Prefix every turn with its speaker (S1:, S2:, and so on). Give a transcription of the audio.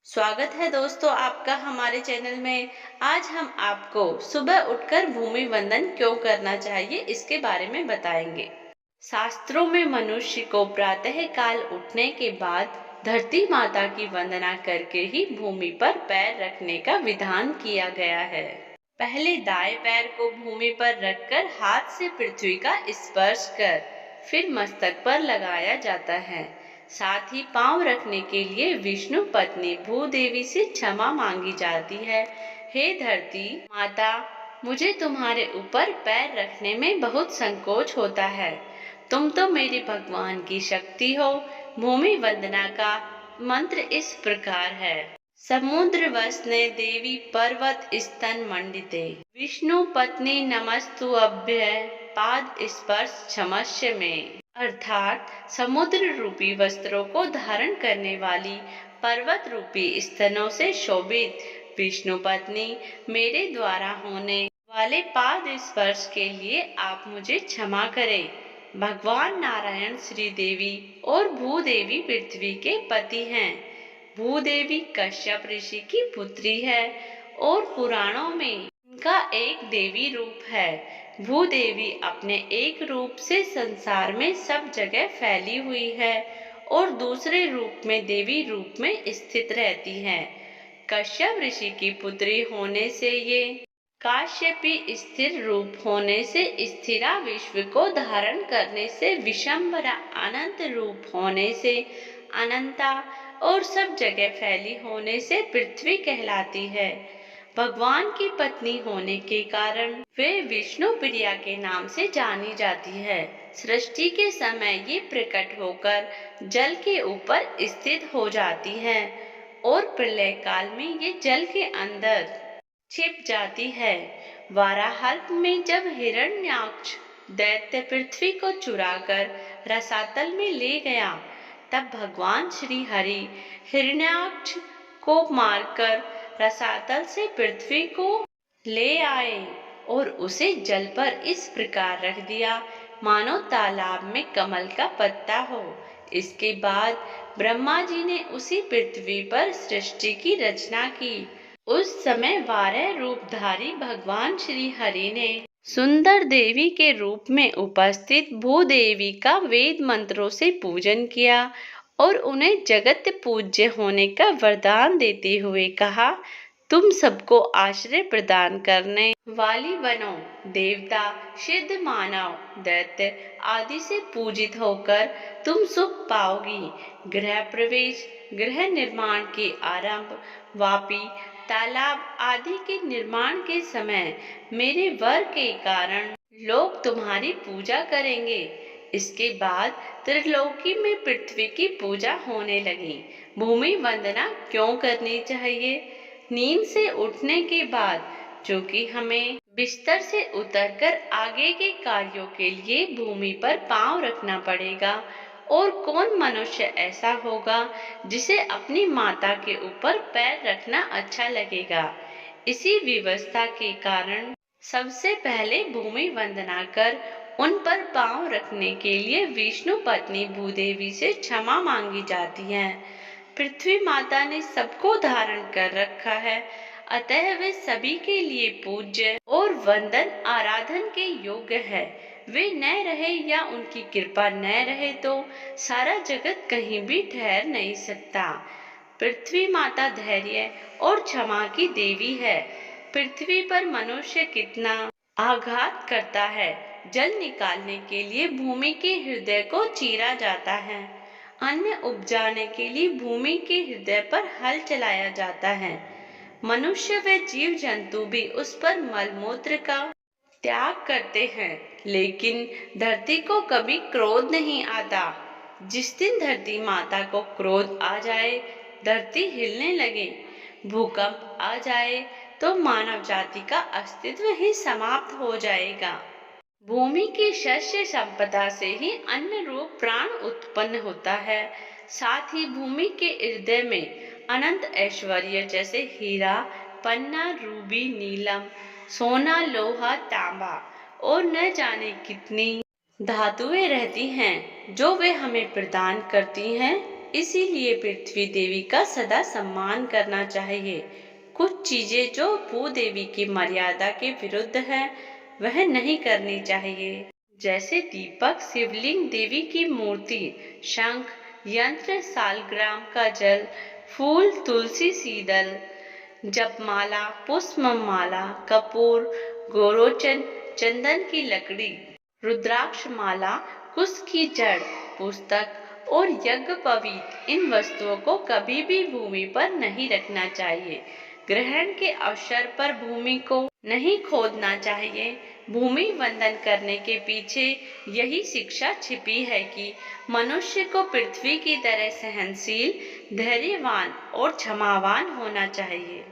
S1: स्वागत है दोस्तों आपका हमारे चैनल में। आज हम आपको सुबह उठकर भूमि वंदन क्यों करना चाहिए इसके बारे में बताएंगे। शास्त्रों में मनुष्य को प्रातः काल उठने के बाद धरती माता की वंदना करके ही भूमि पर पैर रखने का विधान किया गया है। पहले दाएं पैर को भूमि पर रखकर हाथ से पृथ्वी का स्पर्श कर फिर मस्तक पर लगाया जाता है। साथ ही पांव रखने के लिए विष्णु पत्नी भूदेवी से क्षमा मांगी जाती है। हे धरती माता, मुझे तुम्हारे ऊपर पैर रखने में बहुत संकोच होता है। तुम तो मेरे भगवान की शक्ति हो। भूमि वंदना का मंत्र इस प्रकार है। समुद्र वसने देवी पर्वत स्तन मंडिते, विष्णु पत्नी नमस्तु अभ्य पाद स्पर्श क्षमस्य में। अर्थात समुद्र रूपी वस्त्रों को धारण करने वाली पर्वत रूपी स्तनों से शोभित विष्णु पत्नी, मेरे द्वारा होने वाले पाद स्पर्श के लिए आप मुझे क्षमा करें। भगवान नारायण श्री देवी और भूदेवी पृथ्वी के पति हैं। भूदेवी कश्यप ऋषि की पुत्री है और पुराणों में इनका एक देवी रूप है। भूदेवी अपने एक रूप से संसार में सब जगह फैली हुई है और दूसरे रूप में देवी रूप में स्थित रहती है। कश्यप ऋषि की पुत्री होने से ये, काश्यपी स्थिर रूप होने से स्थिरा, विश्व को धारण करने से विशंबरा, अनंत रूप होने से अनंता और सब जगह फैली होने से पृथ्वी कहलाती है। भगवान की पत्नी होने के कारण वे विष्णु प्रिया के नाम से जानी जाती है। सृष्टि के समय ये प्रकट होकर जल के ऊपर स्थित हो जाती है और प्रलय काल में ये जल के अंदर छिप जाती है। वाराहल्प में जब हिरण्याक्ष दैत्य पृथ्वी को चुराकर रसातल में ले गया, तब भगवान श्री हरि हिरण्याक्ष को मारकर रसातल से पृथ्वी को ले आए और उसे जल पर इस प्रकार रख दिया मानो तालाब में कमल का पत्ता हो। इसके बाद ब्रह्मा जी ने उसी पृथ्वी पर सृष्टि की रचना की। उस समय 12 रूपधारी भगवान श्री हरि ने सुंदर देवी के रूप में उपस्थित भूदेवी का वेद मंत्रों से पूजन किया और उन्हें जगत पूज्य होने का वरदान देते हुए कहा, तुम सबको आश्रय प्रदान करने वाली बनो। देवता, सिद्ध, मानव, दैत्य आदि से पूजित होकर तुम सुख पाओगी। गृह प्रवेश, गृह निर्माण के आरंभ, वापी, तालाब आदि के निर्माण के समय मेरे वर के कारण लोग तुम्हारी पूजा करेंगे। इसके बाद त्रिलोकी में पृथ्वी की पूजा होने लगी। भूमि वंदना क्यों करनी चाहिए? नींद से उठने के बाद जो कि हमें बिस्तर से उतरकर आगे के कार्यों के लिए भूमि पर पांव रखना पड़ेगा, और कौन मनुष्य ऐसा होगा जिसे अपनी माता के ऊपर पैर रखना अच्छा लगेगा। इसी व्यवस्था के कारण सबसे पहले भूमि वंदना कर उन पर पांव रखने के लिए विष्णु पत्नी भूदेवी से क्षमा मांगी जाती है। पृथ्वी माता ने सबको धारण कर रखा है, अतः वे सभी के लिए पूज्य और वंदन आराधन के योग्य है। वे न रहे या उनकी कृपा न रहे तो सारा जगत कहीं भी ठहर नहीं सकता। पृथ्वी माता धैर्य और क्षमा की देवी है। पृथ्वी पर मनुष्य कितना आघात करता है, जल निकालने के लिए भूमि के हृदय को चीरा जाता है। अन्न उपजाने के लिए भूमि के हृदय पर हल चलाया जाता है। मनुष्य व जीव जंतु भी उस पर मलमूत्र का त्याग करते हैं, लेकिन धरती को कभी क्रोध नहीं आता। जिस दिन धरती माता को क्रोध आ जाए, धरती हिलने लगे, भूकंप आ जाए, तो मानव जाति का अस्तित्व ही समाप्त हो जाएगा। भूमि की शस्य संपदा से ही अन्न रूप प्राण उत्पन्न होता है। साथ ही भूमि के हृदय में अनंत ऐश्वर्य जैसे हीरा, पन्ना, रूबी, नीलम, सोना, लोहा, तांबा और न जाने कितनी धातुएं रहती हैं, जो वे हमें प्रदान करती हैं। इसीलिए पृथ्वी देवी का सदा सम्मान करना चाहिए। कुछ चीजें जो भूदेवी की मर्यादा के विरुद्ध है वह नहीं करनी चाहिए, जैसे दीपक, शिवलिंग, देवी की मूर्ति, शंख, यंत्र, सालग्राम का जल, फूल, तुलसी, सीदल, जपमाला, पुष्पमाला, कपूर, गोरोचन, चंदन की लकड़ी, रुद्राक्ष माला, कुश की जड़, पुस्तक और यज्ञोपवीत, इन वस्तुओं को कभी भी भूमि पर नहीं रखना चाहिए। ग्रहण के अवसर पर भूमि को नहीं खोदना चाहिए। भूमि वंदन करने के पीछे यही शिक्षा छिपी है कि मनुष्य को पृथ्वी की तरह सहनशील, धैर्यवान और क्षमावान होना चाहिए।